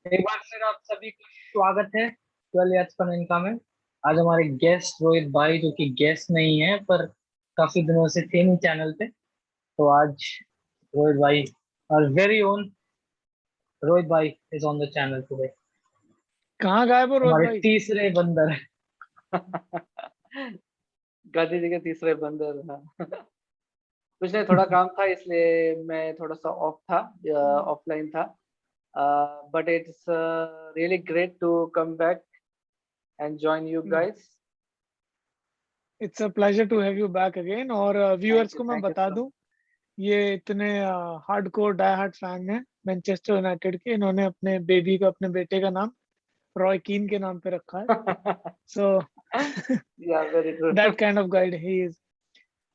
एक बार फिर आप सभी को स्वागत है 12 यार्ड्स पर इनका में। आज हमारे गेस्ट रोहित भाई, जो कि गेस्ट नहीं है पर काफी दिनों से थे नहीं चैनल पे, तो आज रोहित भाई, और वेरी ओन रोहित भाई is on the channel today. कहाँ गायब हो रोहित हमारे भाई? तीसरे बंदर। गांधी जी के तीसरे बंदर। हाँ। कुछ नहीं, थोड़ा काम था इसलिए मैं थोड़ा सा ऑफ था, ऑफलाइन था। But it's really great to come back and join you guys. It's a pleasure to have you back again. और व्यूअर्स को मैं थैंक यू बता सो दूं, ये इतने हार्डकोर डाई हार्ड फैन हैं मैनचेस्टर यूनाइटेड के। इन्होंने अपने बेबी का, अपने बेटे का नाम रॉय कीन के नाम पे रखा है। मच। सो या very good. That kind of guide he is.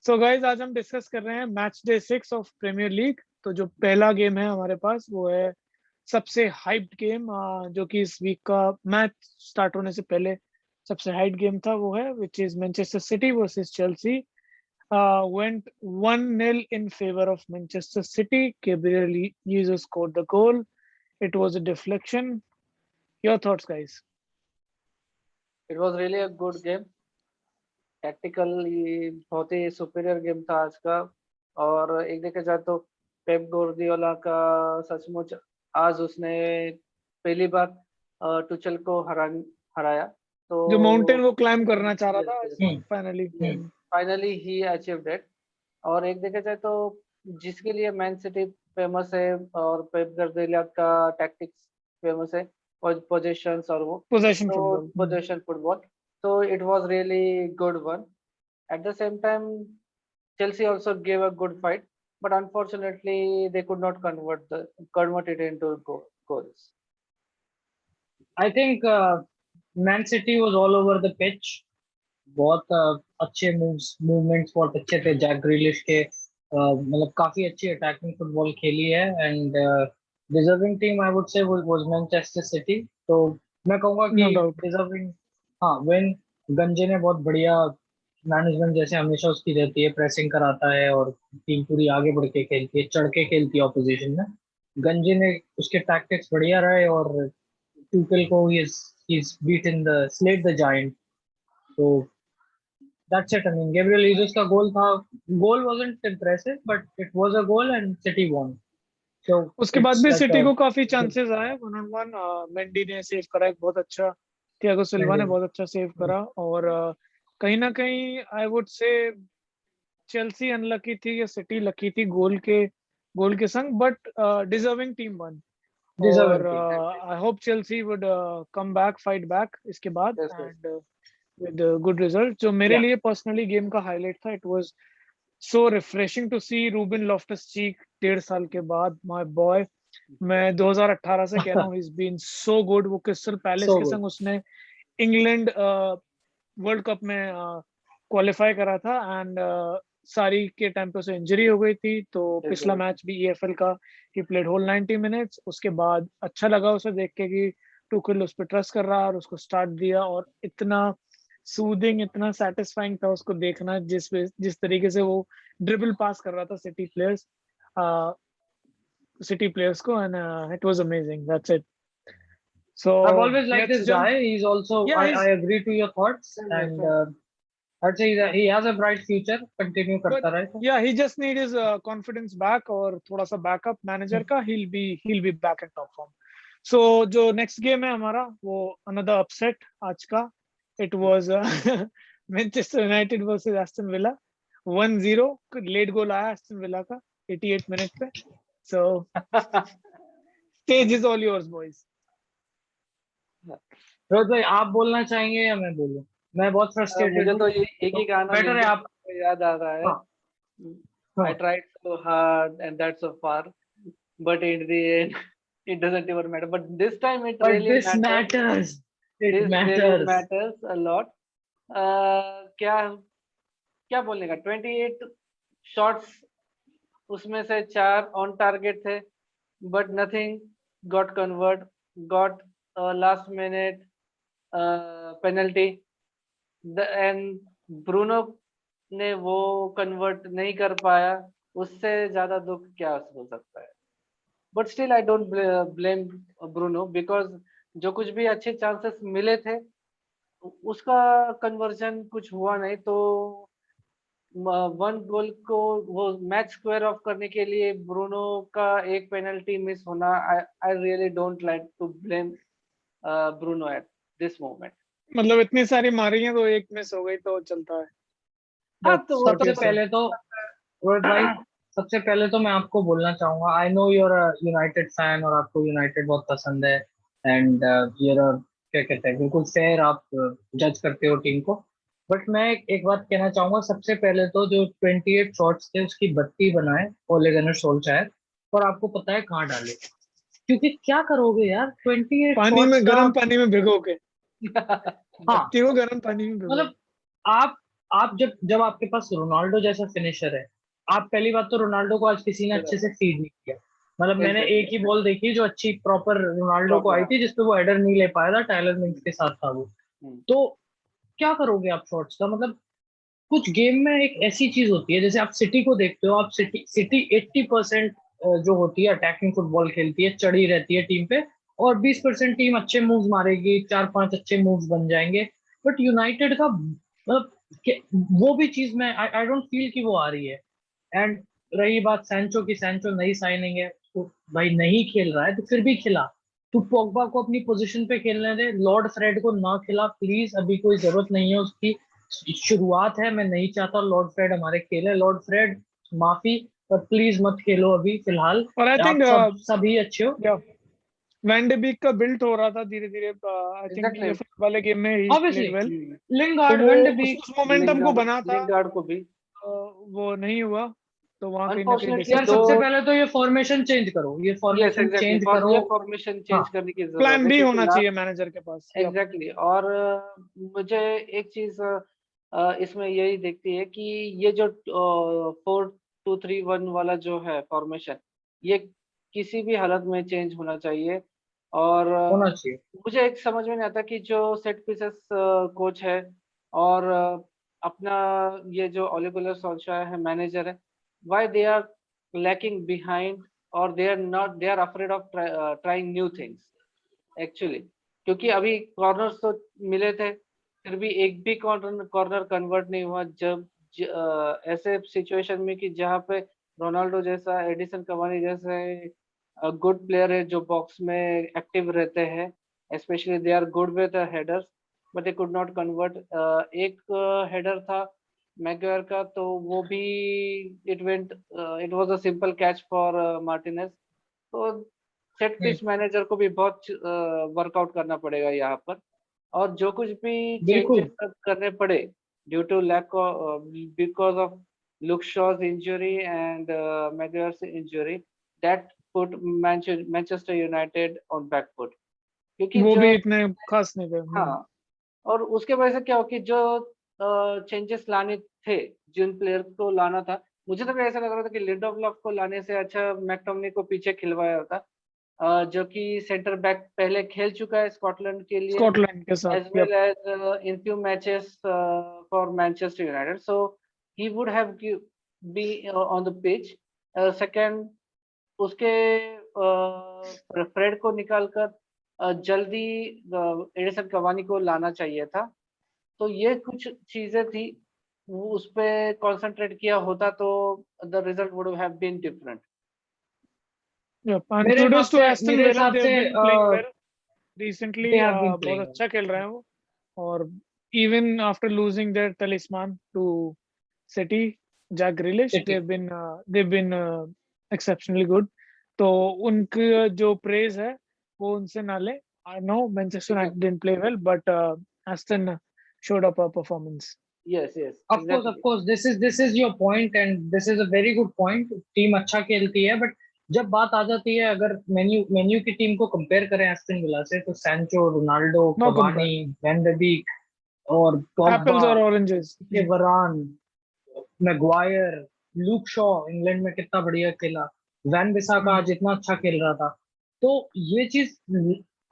So guys, आज हम डिस्कस कर रहे हैं match day 6 of Premier League. तो जो पहला गेम है हमारे पास वो है सबसे हाइप्ड गेम, जो कि इस वीक का मैच स्टार्ट होने से पहले सबसे हाइड गेम था। वो है which is Manchester city versus Chelsea. Went 1-0 in favor of Manchester City. Gabriel Jesus scored the goal. It was a deflection. Your thoughts, guys? It was really a good game. Tactically बहुत ही superior game था आज का। और एक देखा जाए तो पेप गुर्दियोला का सचमुच आज उसने पहली बार टुचेल को हराया। तो जो माउंटेन वो क्लाइम करना चाह रहा था आज हम्म। फाइनली। फाइनली ही अचीव्ड इट। और एक देखा जाए तो जिसके लिए मैन सिटी फेमस है और पेप गुर्दियोला का टैक्टिक्स फेमस है, पोजीशंस और वो, पोजेशन तो फुटबॉल। पोजीशन फुटबॉल, तो it was really good one. At the same time, Chelsea also gave a good fight, but unfortunately, they could not convert it into goals. I think man city was all over the pitch. बहुत अच्छे movements बहुत अच्छे थे Jack ग्रिलिश के। मतलब काफी अच्छी attacking football खेली है, and deserving team I would से वाज मैनचेस्टर सिटी। तो मैं कहूंगा कि नो डाउट। डिजर्विंग। हाँ, वेन गंजे ने बहुत बढ़िया मैनेजमेंट जैसे हमेशा उसकी रहती है, प्रेसिंग कराता है और टीम पूरी आगे बढ़ के खेलती है, चढ़ के खेलती है ऑपोजिशन में। गंजे ने उसके टैक्टिक्स बढ़िया रहे और टूकल को he's beaten the slayed the giant. So that's it. I mean, Gabriel Jesus का गोल था। Goal wasn't impressive, but it was a goal and City won. So उसके बाद it's भी like सिटी a को काफी good चांसेस आए 1-on-1। Mendy ने save करा एक बहुत अच्छा, थियागो सिल्वा ने ending. बहुत अच्छा सेव करा। और कहीं ना कहीं I would say Chelsea unlucky थी या सिटी लकी थी गोल के संग, बट डिजर्विंग टीम वन। और Deserving team. I hope Chelsea would come back, fight back इसके बाद, Yes, yes. And with good result. जो मेरे Yeah. लिए पर्सनली गेम का हाईलाइट था, it was so refreshing to see Ruben Loftus Cheek 1.5 साल के बाद, माय बॉय। मैं 2018 से कह रहा हूँ, इज बीन सो गुड। वो क्रिस्टल पैलेस So के good. संग उसने इंग्लैंड वर्ल्ड कप में क्वालिफाई करा था, एंड सारी के टाइम पे उसे इंजरी हो गई थी। तो Yes, पिछला yes. मैच भी ईएफएल का ही प्लेड होल 90 मिनट्स। उसके बाद अच्छा लगा उसे देख के कि टुकल उस पर ट्रस्ट कर रहा है और उसको स्टार्ट दिया। और इतना सूदिंग, इतना सेटिस्फाइंग था उसको देखना, जिस तरीके से वो ड्रिबल पास कर रहा था सिटी प्लेयर्स को, and it was amazing. That's it. So I've always liked let's this jump. guy. He's also, या I agree to your thoughts, Same here, and same. I'd say he has a bright future. Continue But करता रहे तो। yeah, he just need his confidence back और थोड़ा सा backup manager का। he'll be back in top form. So जो next game है हमारा, वो another upset आज का। It was Manchester United versus Aston Villa. 1-0 late goal आया एस्टन विला का 88 मिनट पे। So stage is all yours, boys. Rohit भाई, आप बोलना चाहेंगे या मैं बोलूं? मैं बहुत फ्रस्ट्रेटेड मुझे हूँ। तो ये एक ही गाना बेटर है म्यूजिक आप। याद आ रहा है। हाँ। हाँ। I tried so hard and that's so far, but in the end, it doesn't even matter. But this time it But really this matters. matters. It This really matters. matters a lot. क्या क्या बोलने का, 28 shots, उसमें से 4 on target थे, but nothing got convert, got last minute penalty, and Bruno ने वो convert नहीं कर पाया। उससे ज्यादा दुख क्या हो सकता है? But still I don't blame Bruno, because जो कुछ भी अच्छे चांसेस मिले थे उसका कन्वर्जन कुछ हुआ नहीं, तो वन गोल को वो मैच स्क्वायर ऑफ करने के लिए ब्रूनो का एक पेनल्टी मिस होना, I really don't like to blame Bruno at this moment. मतलब इतनी सारी मारी हैं तो एक मिस हो गई तो चलता है। हाँ, That's तो वो what सबसे you तो say. पहले तो रोहित भाई, सबसे पहले तो मैं आपको बोलना चाहूंगा, I know you're a United fan और आपको यूनाइटेड बहुत पसंद है, एंड यूर क्या कहते हैं, बिल्कुल फेयर आप जज करते हो टीम को। बट मैं एक बात कहना चाहूंगा, सबसे पहले तो जो 28 शॉट्स थे उसकी 32 बनाए ओले गुनर सोल्शायर, और आपको पता है कहाँ डाले, क्योंकि क्या करोगे यार 28 पानी शॉट्स में, का। गर्म पानी में भिगो के, हाँ, बत्ती को गर्म पानी में भिगो। मतलब आप आप जब जब आपके पास रोनाल्डो जैसा फिनिशर है, आप पहली बात तो रोनाल्डो को आज किसी ने अच्छे से फीड नहीं किया। मतलब मैंने एक ही बॉल देखी जो अच्छी प्रॉपर रोनाल्डो को आई थी, जिसपे वो हेडर नहीं ले पाया था, टायलर मिंग्स के साथ था वो। तो क्या करोगे आप शॉट्स का, मतलब कुछ गेम में एक ऐसी चीज होती है, जैसे आप सिटी को देखते हो, आप सिटी सिटी 80% जो होती है अटैकिंग फुटबॉल खेलती है, चढ़ी रहती है टीम पे, और 20% टीम अच्छे मूव्स मारेगी, 4-5 अच्छे मूव्स बन जाएंगे। बट यूनाइटेड का मतलब वो भी चीज में आई आई डोंट फील कि वो आ रही है। एंड रही बात सैंचो की, सैंचो नई साइनिंग है, तो भाई नहीं खेल रहा है तो फिर भी खिला। तू पोग्बा को अपनी पोजीशन पे खेलने दे, लॉर्ड फ्रेड को ना खिला प्लीज, अभी कोई जरूरत नहीं है उसकी, शुरुआत है, मैं नहीं चाहता लॉर्ड फ्रेड हमारे खेले। लॉर्ड फ्रेड माफी, पर प्लीज मत खेलो अभी फिलहाल, और आई थिंक आप सब सभी अच्छे हो। वैन डे बीक का बिल्ड हो रहा था धीरे धीरे। आई थिंक ये वाले गेम में ही ऑब्वियसली प्लेड वेल, तो लिंगार्ड, वो वेंड उस मोमेंटम को बना था, लिंगार्ड को भी वो नहीं हुआ, तो वहाँ कहीं ना कहीं अनफॉर्चुनेटली यार डिफिकल्टी। सबसे दो। पहले तो ये फॉर्मेशन चेंज करो, ये यस फॉर्मेशन एग्जैक्टली, चेंज करो। ये फॉर्मेशन हाँ, चेंज करने की जरूरत प्लान है, बी क्योंकि होना चाहिए लास्ट मैनेजर के पास। एग्जैक्टली। और मुझे एक चीज इसमें यही दिखती है कि ये जो 4-2-3-1 वाला जो है फॉर्मेशन, ये किसी भी हालत में चेंज होना चाहिए। और होना चाहिए। मुझे एक समझ में नहीं आता कि जो सेट पीसेस कोच है और अपना ये जो ओले गुनर सोल्शायर है मैनेजर है, why they are lacking behind, और they are afraid of trying new things actually. क्योंकि अभी कॉर्नर्स तो मिले थे, फिर भी एक भी कॉर्नर कॉर्नर कन्वर्ट नहीं हुआ। जब ऐसे सिचुएशन में कि जहाँ पे रोनाल्डो जैसा, एडिसन कवानी जैसे गुड प्लेयर है जो बॉक्स में एक्टिव रहते हैं, especially they are good with headers, but they could not convert. एक हेडर था मैगवायर का, तो वो भी it was a simple catch for Martinez. तो सेट पिच मैनेजर को भी बहुत वर्कआउट करना पड़ेगा यहाँ पर, और जो कुछ भी बिल्कुल। चेंजेस करने पड़े due to lack because of Luke Shaw's injury and Maguire's injury, that put Manchester United on back foot. क्योंकि वो जो भी इतने खास नहीं थे। हाँ, और उसके वजह से क्या हो कि जो चेंजेस लाने थे, जिन प्लेयर को लाना था, मुझे तो भी ऐसा लग रहा था कि लिंडोफ को लाने से अच्छा मैकटोमिनी को पीछे खिलवाया होता, जो कि सेंटर बैक पहले खेल चुका है स्कॉटलैंड के लिए, स्कॉटलैंड के as साथ। well as in few matches for Manchester United. So he would have be on the pitch. Second, उसके फ्रेड को निकालकर जल्दी एडिसन कवानी को लाना चाहिए था। तो ये कुछ चीजें थी, वो उस पे कंसंट्रेट किया होता तो the result would have been different. And मेरे हिसाब kudos to से Aston मेरे Villa, हिसाब they से have been playing well recently. They have been बहुत प्लेइंग। अच्छा खेल रहे हैं वो, और even after losing their talisman to City, Jack Grealish, city they've been exceptionally good. तो उनकी जो praise है वो उनसे ना ले। I know Manchester United didn't play well, but Aston showed up a performance. Yes yes of exactly. Course this is your point, and this is a very good point, team अच्छा खेलती है, but जब बात आ जाती है, अगर menu की team को कंपेयर करें एस्टन विला से, तो Sancho, Ronaldo, No Cavani, compare. Van de Beek और Pogba, Apples or oranges. Varane, Maguire, Luke Shaw England में कितना बढ़िया खेला, वैन बिसाका आज इतना अच्छा खेल रहा था। तो ये चीज,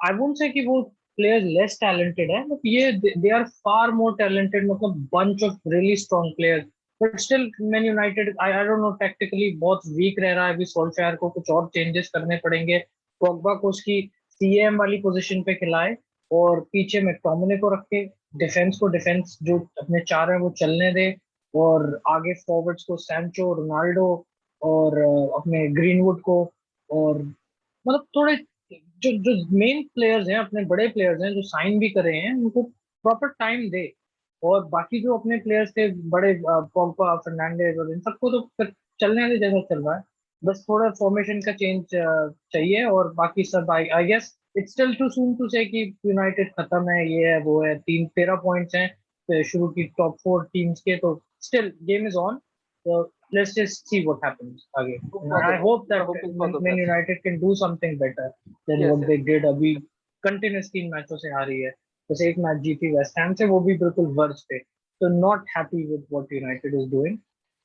आई वोंट से कि वो प्लेयर्स लेस टैलेंटेड है, बट ये they are far more talented, मतलब bunch of really strong players. But still Man United I don't know tactically बहुत वीक रह रहा है अभी। सोल्शायर को कुछ और चेंजेस करने पड़ेंगे। पोग्बा को उसकी सीएम वाली पोजीशन पे खिलाए और पीछे मैकटोमिने को रखे। डिफेंस को डिफेंस जो अपने चार है वो चलने दे, और आगे फॉरवर्ड्स को सैंचो, रोनाल्डो और अपने ग्रीनवुड को, और मतलब थोड़े जो जो मेन प्लेयर्स हैं, अपने बड़े प्लेयर्स हैं जो साइन भी करे हैं, उनको प्रॉपर टाइम दे। और बाकी जो अपने प्लेयर्स थे बड़े, पोग्बा, फर्नांडेज और इन सबको तो फिर चलने दे जैसा चल रहा है। बस थोड़ा फॉर्मेशन का चेंज चाहिए, और बाकी सब I I guess it's still too soon to say कि यूनाइटेड खत्म है, ये है वो है। 13 पॉइंट्स हैं शुरू की टॉप 4 टीम्स के, तो still game is on. So let's just see what happens again. Hope And for the I best. hope We are that hoping for the Man best. United can do something better than Yes, what yes. they did अभी। Continuous 3 मैचों से हारी है, बस एक match जीती West Ham से, वो भी बिल्कुल वर्ज पे। So not happy with what United is doing.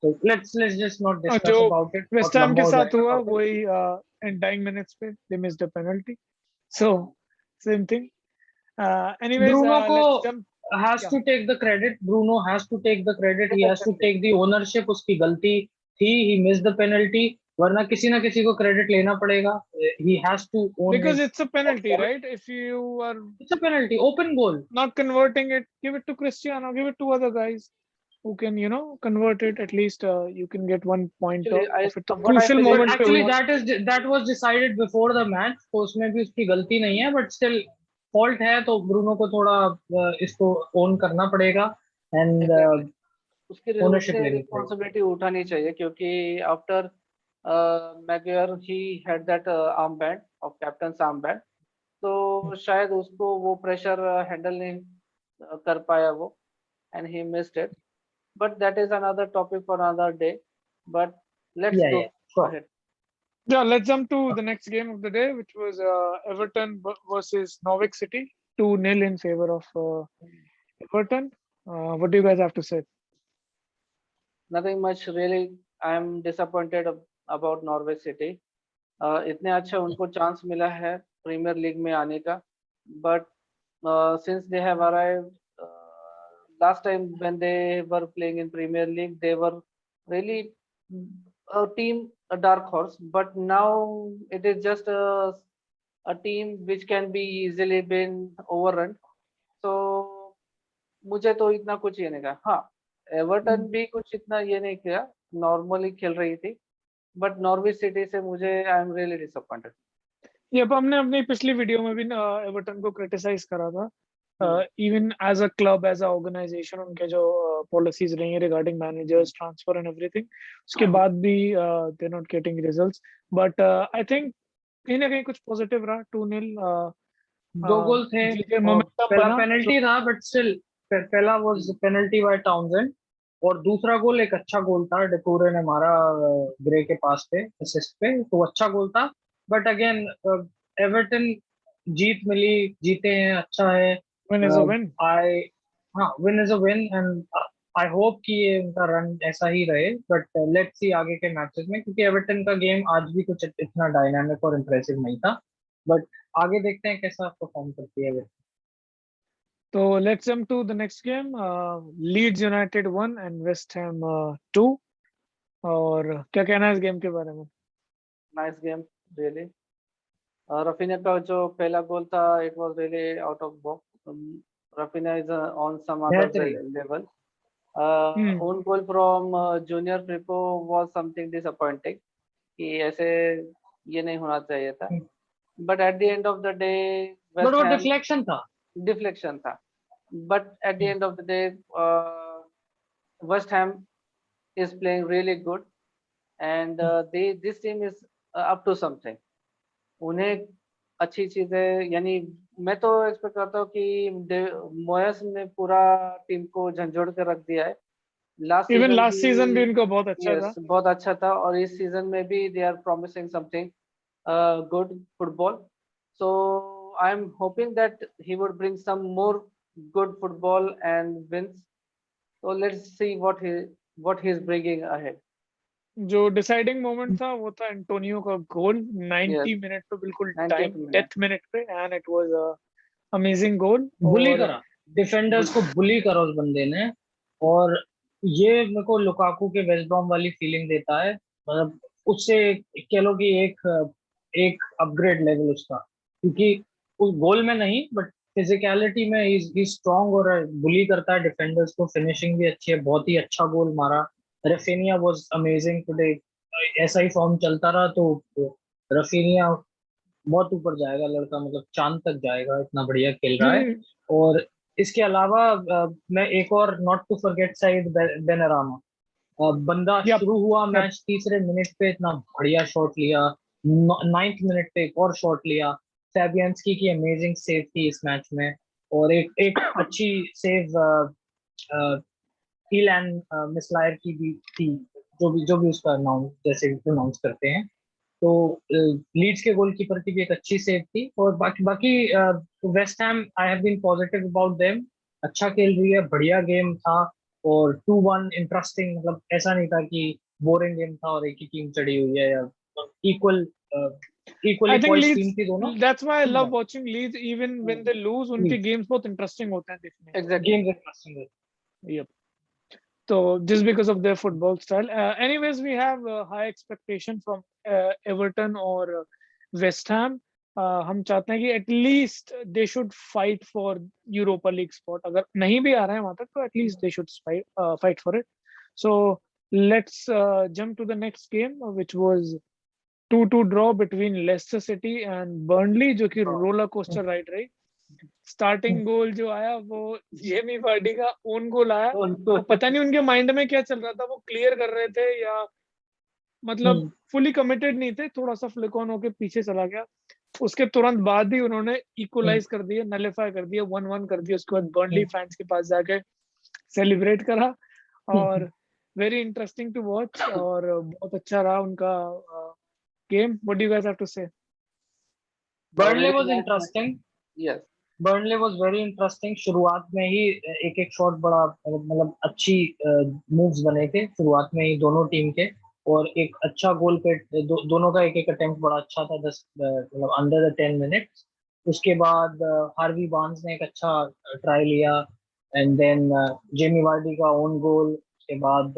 So let's just not जो discuss about it. वेस्ट बहुत हैम के लंबा हो साथ हुआ जाएगा। वही एंड डाइंग मिनट्स पे they missed a penalty, so same thing. Anyways Bruno को let's jump. has Yeah, to take the credit. Bruno has to take the credit. He has to Definitely. take the ownership. उसकी गलती थी, he missed the penalty, वरना किसी ना किसी को credit लेना पड़ेगा। He has to own because his it's a penalty, fault. right? If you are It's a penalty, open goal. not converting it, give it to Cristiano, give it to other guys who can, you know, convert it. At least you can get 1 point Actually, of it. तो what I crucial believe, But moment पे actually हुई। that was decided before the match, तो उसमें भी उसकी गलती नहीं है, but still fault है, तो ब्रूनो को थोड़ा इसको ओन करना पड़ेगा एंड exactly. ओनरशिप उससे लेनी पड़ेगी। रिस्पॉन्सिबिलिटी उठानी चाहिए, क्योंकि after Maguire he had that arm band of captain arm band, तो शायद उसको वो प्रेशर हैंडल नहीं कर पाया वो, and he missed it, but that is another topic for another day, but let's Yeah, go yeah, sure. Ahead. Yeah, let's jump to the next game of the day, which was Everton versus Norwich City, 2-0 in favor of Everton. What do you guys have to say? Nothing much really. I am disappointed about Norwich City. इतने अच्छा उनको chance मिला है premiere league में आने का, but since they have arrived last time when they were playing in Premier League, they were really a team, a dark horse, but now it is just a team which can be easily been overrun. So मुझे तो इतना कुछ ये नहीं कहा। हाँ, Everton भी कुछ इतना ये नहीं किया, नॉर्मली खेल रही थी, बट नॉर्विच सिटी से मुझे आई एम रियली डिसअपॉइंटेड। ये हमने अपनी पिछली वीडियो में भी एवर्टन को क्रिटिसाइज करा था, even as a club, as a organisation, उनके जो पॉलिसीज रही हैं regarding managers, transfer and everything, उसके बाद भी they not getting results, but I think कहीं ना कहीं कुछ पॉजिटिव रहा। 2-0 दो गोल थे, जीते, और मोमेंटम पहला बना। पेनल्टी था, बट स्टिल पहला वाज पेनल्टी बाय टाउनजेंड, और दूसरा गोल एक अच्छा गोल था, डेकोरे ने मारा ग्रे के पास पे असिस्ट पे, तो अच्छा गोल था। बट अगेन एवर्टन जीत मिली, जीते हैं, अच्छा है। Win is a win. I हाँ, win is a win, and I hope कि ये उनका रन ऐसा ही रहे, बट लेट्स सी आगे के मैचेस में, क्योंकि एवर्टन का गेम आज भी कुछ इतना डायनामिक और इम्प्रेसिव नहीं था, बट आगे देखते हैं कैसा परफॉर्म करती है वो। तो let's jump to the next game, Leeds United 1 and West Ham 2। और क्या कहना है इस गेम के बारे में? Nice game really. रफीना का जो पहला गोल था, it was really out of box. Raphinha is on some other level. Own goal from junior Firpo was something disappointing, कि ऐसे ये नहीं होना चाहिए था, but at the end of the day but वो डिफ्लेक्शन था, but at the end of the day West Ham is playing really good, and this team is up to something. उन्हें अच्छी चीजें, यानी मैं तो एक्सपेक्ट करता हूँ कि मोयस ने पूरा टीम को झंझोड़ कर रख दिया है। लास्ट सीजन भी उनको बहुत अच्छा था। बहुत अच्छा था, और इस सीजन में भी they are promising something good football, so I am hoping that he would bring some more good football and wins, so let's see what he is bringing ahead. जो डिसाइडिंग मोमेंट था वो था Antonio का गोल 90 minute पे, बिल्कुल time death minute पे, and it was amazing गोल। बुली करा defenders को, बुली करा उस बंदे ने, और ये मेरे को लुकाकू के वेस्ट ब्रॉम वाली फीलिंग देता है, मतलब उससे कह लो कि एक अपग्रेड लेवल उसका, क्योंकि उस गोल में नहीं बट फिजिकलिटी में ही स्ट्रांग, और बुली करता है डिफेंडर्स को, फिनिशिंग भी अच्छी है, बहुत ही अच्छा गोल मारा। Raphinha was amazing today. ऐसा ही फॉर्म चलता रहा तो रफीनिया बहुत ऊपर जाएगा लड़का, मतलब चांद तक जाएगा, इतना बढ़िया खेल रहा है। हम्म। और इसके अलावा मैं एक और नॉट टू फॉरगेट साइड बेनरामा, बंदा यप शुरू हुआ यप। मैच तीसरे मिनट पे इतना बढ़िया शॉट लिया, 9th मिनट पे एक और शॉट लिया। फैबियंस्की की अमेजिंग सेव थी इस मैच में, और एक एक अच्छी सेव ईलैन मिसलायर की भी थी, जो भी उसका नाम जैसे प्रोनाउंस करते हैं। तो लीड्स के गोलकीपर की भी एक अच्छी सेव थी, और बाकी बाकी West Ham I have been positive about them, अच्छा खेल रही है, बढ़िया गेम था। और 2-1 इंटरेस्टिंग, मतलब ऐसा नहीं था कि बोरिंग गेम था और एक ही टीम चढ़ी हुई है, या equal equally I think poised team Leeds, थी दोनों। That's why I love watching Leeds even when they lose, उनके गेम्स बहुत इंटरेस्टिंग होते हैं देखने एग्जैक्टली। Games interesting. में। Yup. So just because of their football style. Anyways, we have high expectation from Everton or West Ham. हम चाहते हैं कि at least they should fight for Europa League spot, अगर नहीं भी आ रहे हैं वहां तक तो at least they should fight for it. So let's jump to the next game which was 2-2 draw between Leicester City and Burnley, जो कि रोलर कोस्टर राइड रही. स्टार्टिंग गोल जो आया वो जेमी वार्डी का ओन गोल आया. वो पता नहीं उनके माइंड में क्या चल रहा था, वो क्लियर कर रहे थे या मतलब फुली कमिटेड नहीं थे, थोड़ा सा फ्लिक ऑन होके पीछे चला गया. उसके तुरंत बाद ही उन्होंने इक्वलाइज कर दिया, नलिफाई कर दिया, 1-1 कर दिया. उसके बाद बर्नली फैंस के पास जाके सेलिब्रेट करा, और वेरी इंटरेस्टिंग टू वॉच, और बहुत अच्छा रहा उनका game. What do you guys have to say? Burnley very was nice match. Interesting, yes. Burnley was very interesting. शुरुआत में ही एक एक शॉट बड़ा, मतलब अच्छी मूव्स बने थे शुरुआत में ही दोनों टीम के, और एक अच्छा गोल पे दोनों का एक एक अटेम्प्ट बड़ा अच्छा था, 10 मतलब अंडर द 10 मिनट्स। उसके बाद हार्वी बार्न्स ने एक अच्छा ट्राई लिया, एंड देन जेमी वार्डी का ओन गोल। उसके बाद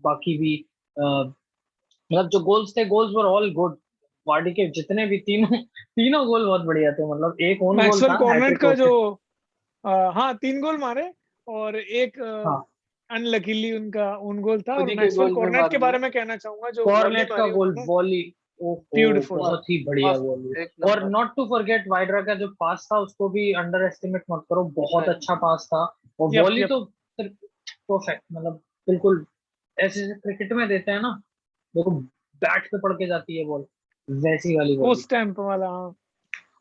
बाकी भी मतलब जो गोल्स थे, goals were all good. Vardy के जितने भी तीनों तीनों गोल बहुत बढ़िया थे, मतलब एक ओन गोल मैक्सवेल था कॉर्नेट हैट्रिक का जो उसके। हाँ 3 गोल मारे, और एक हाँ, अनलकीली उनका ओन गोल था. खुद और ही के मैक्सवेल गोल में कॉर्नेट मार के दिया। बारे में कहना चाहूंगा, जो वॉली कॉर्नेट का मारी गोल उन्होंने, वॉली, ओहो, ब्यूटीफुल. मस्त बहुत ही बढ़िया मस्त, वॉली। एक और नंबर। नॉट टू फॉरगेट वाइड्रा का जो पास था, उसको भी अंडर एस्टिमेट मत करो, बहुत नहीं। अच्छा पास था। और यप वॉली यप. तो परफेक्ट, मतलब बिल्कुल ऐसे जैसे क्रिकेट में देते हैं ना, देखो बैट पे पड़ के जाती है बॉल, वैसी वाली वॉली। उस टाइम वाला, हाँ.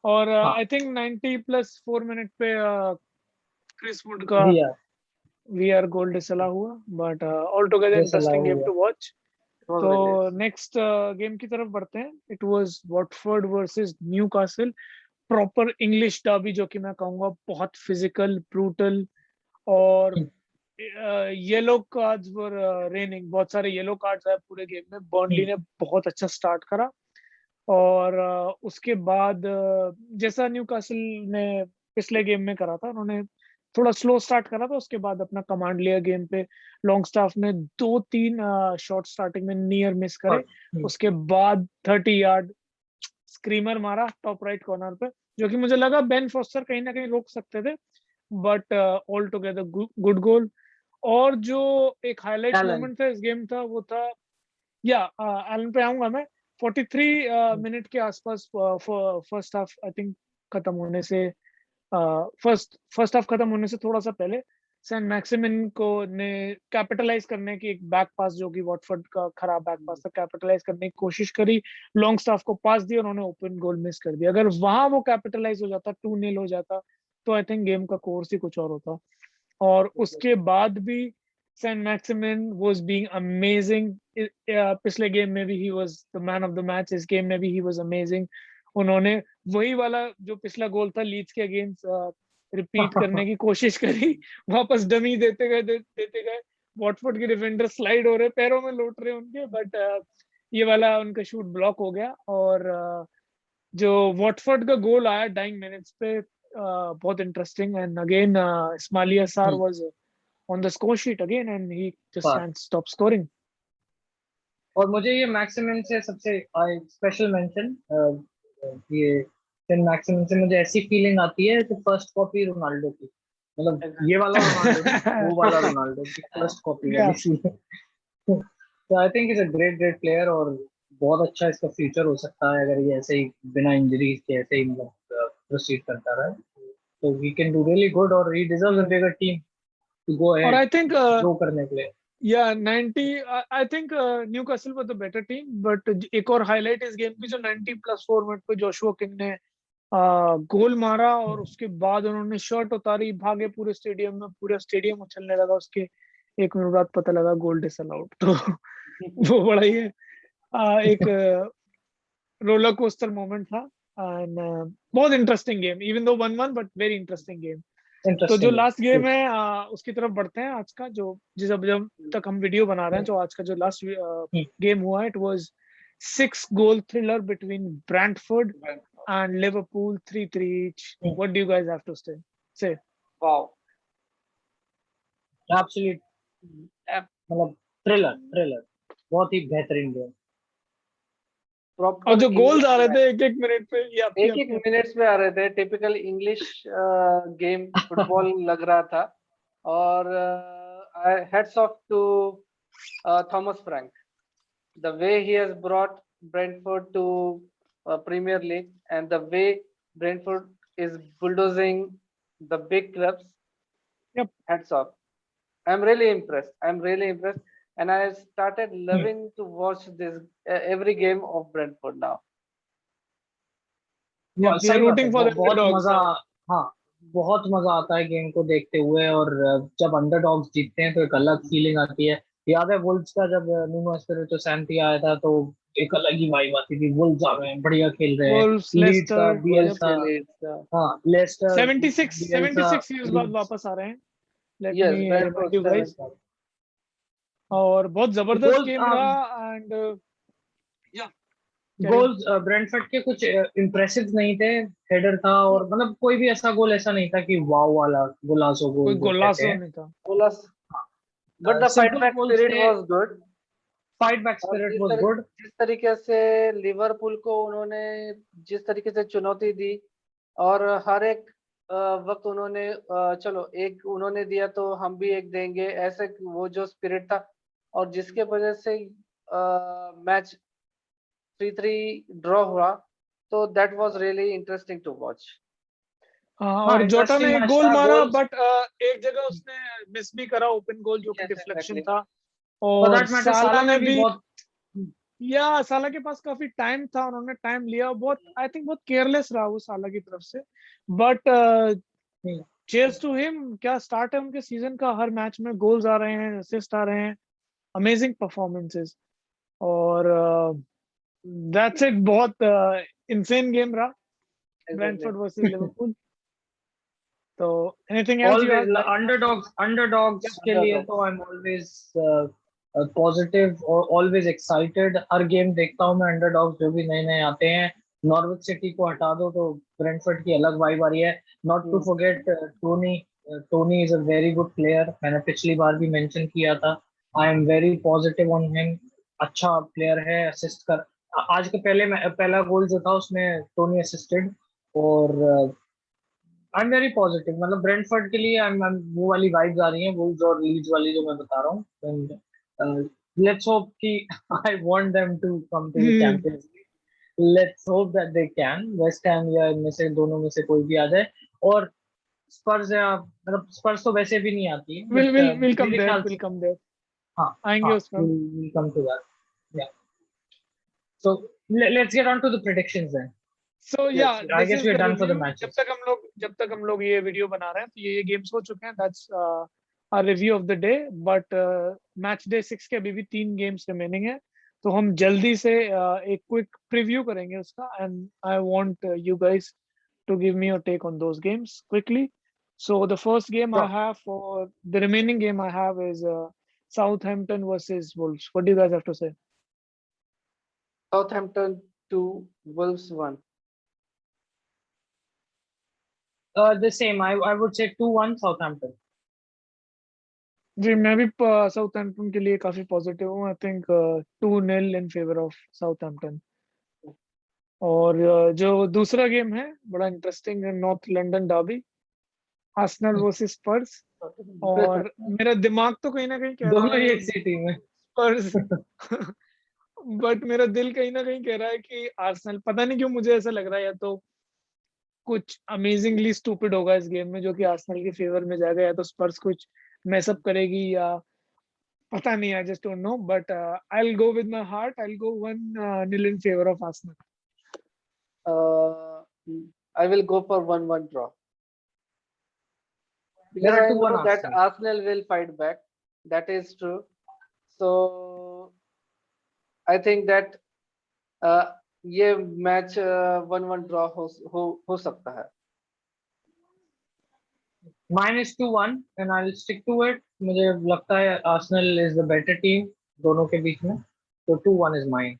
और हाँ, आई थिंक 90+4 मिनट पे क्रिस वुड का रिया वीआर गोल्ड चला हुआ, बट ऑल टुगेदर जैसा इंटरेस्टिंग लागू गेम हुआ। To watch. इट वाज तो रियली। नेक्स्ट गेम की तरफ बढ़ते हैं. It was Watford versus Newcastle, proper English derby, जो कि मैं कहूंगा बहुत फिजिकल, ब्रूटल, और येलो कार्ड्स वर रेनिंग. बहुत सारे येलो कार्ड्स आए पूरे गेम में. बर्नली ने बहुत अच्छा स्टार्ट करा, और उसके बाद जैसा न्यूकासल ने पिछले गेम में करा था, उन्होंने थोड़ा स्लो स्टार्ट करा था, उसके बाद अपना कमांड लिया गेम पे. लॉन्ग स्टाफ ने 2-3 शॉट स्टार्टिंग में नियर मिस करे. उसके बाद 30 यार्ड स्क्रीमर मारा टॉप राइट कॉर्नर पे, जो कि मुझे लगा बेन फॉस्टर कहीं ना कहीं रोक सकते थे, but all together good goal. और जो एक हाईलाइट टैलेंट। मोमेंट था इस गेम था, वो था, या एलन पे आऊंगा मैं. 43 मिनट के आसपास फर्स्ट हाफ आई थिंक खत्म होने से, फर्स्ट हाफ खत्म होने से थोड़ा सा पहले, सेंट मैक्सिमिन को ने कैपिटलाइज करने की एक बैक पास, जो कि वॉटफोर्ड का खराब बैक पास था, कैपिटलाइज करने की कोशिश करी. लॉन्ग स्टाफ को पास दिया, उन्होंने ओपन गोल मिस कर दिया. अगर वहां वो कैपिटलाइज हो जाता, 2-0 हो जाता, तो आई थिंक गेम का कोर्स ही कुछ और होता. और उसके बाद भी Saint Maximin was being amazing. पिछले गेम में भी he was the man of the match, इस गेम में भी ही वाज अमेजिंग. उन्होंने वही वाला जो पिछला गोल था लीड्स के अगेंस्ट रिपीट करने की कोशिश करी. वापस डमी देते गए. वॉटफोर्ड के डिफेंडर स्लाइड हो रहे, पैरों में लौट रहे उनके, बट ये वाला उनका शूट ब्लॉक हो गया. और जो वॉटफोर्ड का गोल आया डाइंग मिनट्स पे, बहुत इंटरेस्टिंग. एंड अगेन इस्माइलिया सार was on the score sheet again, and he just But- can't stop scoring. और मुझे ये मैक्सिमम से सबसे स्पेशल मेंशन, ये फिन मैक्सिमम से मुझे ऐसी फीलिंग आती है कि फर्स्ट कॉपी रोनाल्डो की, मतलब ये वाला रोनाल्डो नहीं, वो वाला रोनाल्डो की फर्स्ट कॉपी Yeah. है। तो I think is a great player, और बहुत अच्छा इसका फ्यूचर हो सकता है अगर ये ऐसे ही बिना इंजरीज के ऐसे ही मतलब प्रोसीड करता रहे, तो we can do really good, और he deserves a bigger team to go Or ahead I think grow करने के लिए। yeah, 90 I think Newcastle was the better team, but एक और highlight इस गेम की, जो 90+ फॉर्मेट पे जोशुआ किंग ने गोल मारा और उसके बाद उन्होंने शर्ट उतारी, भागे पूरे स्टेडियम में, पूरा स्टेडियम उछलने लगा, उसके 1 मिनट बाद पता लगा गोल डिसअलाउड। तो वो बड़ा ही एक रोलर कोस्टर मोमेंट था, एंड बहुत interesting game, even though 1-1, but very interesting game. तो जो इंटरेस्टिंग लास्ट गेम है उसकी तरफ बढ़ते हैं आज का, जो जब तक हम वीडियो बना रहे हैं, जो आज का जो लास्ट गेम हुआ, it was 6 goal thriller between Brentford and Liverpool, 3-3 each. What do you guys have to say? Wow. Absolute, मतलब थ्रिलर बहुत ही बेहतरीन गेम। और जो गोल्स आ रहे थे 1-1 मिनट पे, या एक मिनट्स में आ रहे थे, टिपिकल इंग्लिश गेम फुटबॉल लग रहा था, और heads off to Thomas Frank, the way he has brought Brentford to Premier League, and the way Brentford is bulldozing the big clubs. Yep. Heads off. I'm really impressed, and I started loving to watch this every game of Brentford now. we are rooting for the बहुत underdogs मजा, now. हाँ बहुत मजा आता है game को देखते हुए, और जब अंडरडॉग्स जीतते हैं तो एक अलग फीलिंग आती है। याद है वुल्व्स का जब नुनो एस्पिरितो सैंटी आया था, तो एक अलग ही वाइब आती थी, वुल्व्स आ गए हैं, बढ़िया खेल रहे हैं। Wolves, लीड्स का Leicester, बियल्सा, हाँ लेस्टर 76 years बाद वापस आ रहे हैं। Let Yes, me Brentford remind you guys. और बहुत जबरदस्त गेम रहा, एंड गोल्स ब्रेंटफोर्ड के कुछ इम्प्रेसिव नहीं थे, हेडर था, और मतलब कोई भी ऐसा गोल ऐसा नहीं था कि वाव वाला गोलासो गोल कोई जो कहते गोलासो हैं। नहीं था। But the fight Simple back goals spirit थे, was good. Fight back spirit was good. जिस तरीके से लिवरपूल को उन्होंने जिस तरीके से चुनौती दी, और हर एक वक्त उन्होंने चलो एक उन्होंने दिया तो हम भी एक देंगे, ऐसे वो जो स्पिरिट था, और जिसके वजह से मैच 3-3 ड्रॉ हुआ, तो that was really interesting to watch. और जोटा ने एक गोल मारा, goals- बट एक जगह उसने मिस भी करा, ओपन गोल जो कि Yes, डिफ्लेक्शन exactly. था। For और that matter, साला ने भी, बहुत या साला के पास काफी टाइम था, उन्होंने टाइम लिया, बहुत आई थिंक बहुत केयरलेस रहा वो साला की तरफ से, बट चेयर्स टू हिम। क्या स्टार्ट है उनके सीजन का, हर मैच में गोल्स आ रहे हैं, असिस्ट आ रहे हैं, अमेजिंग परफॉर्मेंसेस, और दैट्स इट। बहुत इंसेन गेम रहा, ब्रेंटफोर्ड वर्सेस लिवरपूल। तो anything else you have? Underdogs के लिए तो आई एम ऑलवेज पॉजिटिव और ऑलवेज एक्साइटेड। हर गेम देखता हूँ मैं, अंडरडॉग्स जो भी नए नए आते हैं। नॉर्विच सिटी को हटा दो तो ब्रेंटफोर्ड की अलग वाइब आ रही है। Not to forget Tony is a very good player, मैंने पिछली बार भी मेंशन किया था। I am very positive on him, अच्छा प्लेयर है। असिस्ट कर, आज के पहला गोल जो था उसमें टोनी असिस्टेड, और आई एम वेरी पॉजिटिव। मतलब ब्रेंटफोर्ड के लिए वो वाली वाइब्स आ रही हैं, वुल्व्स और लीड्स वाली जो मैं बता रहा हूँ। एंड लेट्स होप कि I want them to come to the Champions League. Let's hope that they can, West Ham या इनमें से दोनों में से कोई भी आ जाए। और स्पर्स, या मतलब स्पर्स तो वैसे भी नहीं आती है, बट विल कम मेरे देयर, ख्याल विल से कम देयर, हाँ आएंगे उस पर। we'll come to that. Yeah. So let's get on to the predictions then. So yeah, I this guess is we're the done for the review. matches. जब तक हम लोग ये वीडियो बना रहे हैं, तो ये गेम्स हो चुके हैं। That's our review of the day. But match day 6 के अभी भी 3 गेम्स रिमेनिंग है, तो हम जल्दी से एक क्विक प्रीव्यू करेंगे उसका, and I want you guys to give me your take on those games quickly. So the first game I have, for the remaining game I have, is Southampton versus Wolves. What do you guys have to say? Southampton 2, Wolves 1. The same. I would say 2-1 Southampton. जी मैं भी Southampton के लिए काफी positive हूँ। I think 2-0 in favour of Southampton. और जो दूसरा game है बड़ा इंटरेस्टिंग है, North London derby, Arsenal versus Spurs. और मेरा दिमाग तो कहीं ना कहीं कह रहा दोनों ही है एक सी टीम है। स्पर्स बट मेरा दिल कहीं ना कहीं कह रहा है कि आर्सेनल, पता नहीं क्यों मुझे ऐसा लग रहा है, या तो कुछ अमेजिंगली स्टूपिड होगा इस गेम में जो कि आर्सेनल के फेवर में जाएगा, या तो स्पर्स कुछ मैसअप करेगी, या पता नहीं, I just don't know. But I will go with my heart, I will go 1-0 in favour of Arsenal. Uh, I will go for 1-1 draw because मेरा I 2-1 know that Arsenal. Arsenal will fight back. That is true. So I think that uh, ये match 1-1 draw हो सकता है। Mine is 2-1 and I'll stick to it. मुझे लगता है Arsenal is the better team दोनों के बीच में, तो 2-1 इज माइन,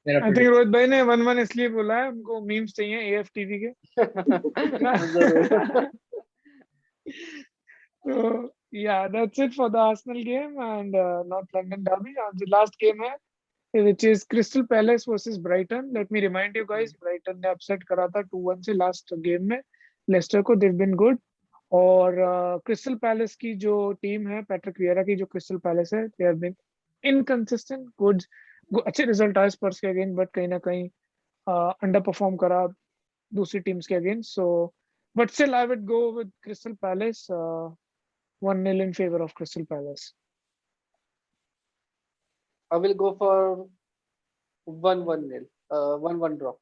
मेरा आई थिंक प्रेडिक्शन। रोहित भाई ने 1-1 इसलिए बोला है, उनको मीम्स चाहिए एएफटीवी के। जरूर। So yeah, that's it for the Arsenal game and North London derby. And the last game है, which is Crystal Palace versus Brighton. Let me remind you guys, Brighton ने upset करा था 2-1 से last game में Lester को। they've been good। और crystal palace की जो टीम है, पैट्रिक वियरा की जो क्रिस्टल पैलेस है, they have been inconsistent. Good, अच्छे रिजल्ट आए स्पर्स के अगेंस्ट, बट कहीं ना कहीं अंडर परफॉर्म करा दूसरी टीम्स के against. So but still I would go with crystal palace, 1-0 in favor of Crystal Palace. I will go for 1-1 nil, 1-1 draw.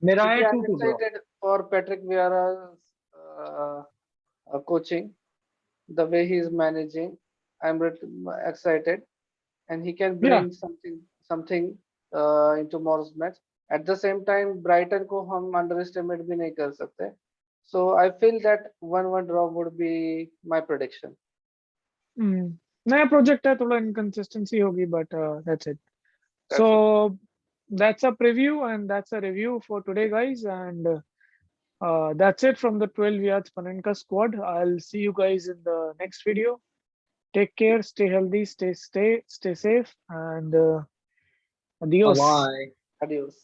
मेरा है Because I'm 2-2 draw. excited for Patrick Vieira's coaching, the way he is managing. I'm excited, and he can Yeah, bring something in tomorrow's match. At the same time, Brighton को हम underestimate भी नहीं कर सकते. So I feel that 1-1 draw would be my prediction. नया project है, थोड़ा inconsistency होगी, but that's it. That's So it. that's a preview and that's a review for today, guys. And that's it from the 12 yards Panenka squad. I'll see you guys in the next video. Take care, stay healthy, stay safe, and adios. Bye. Adios.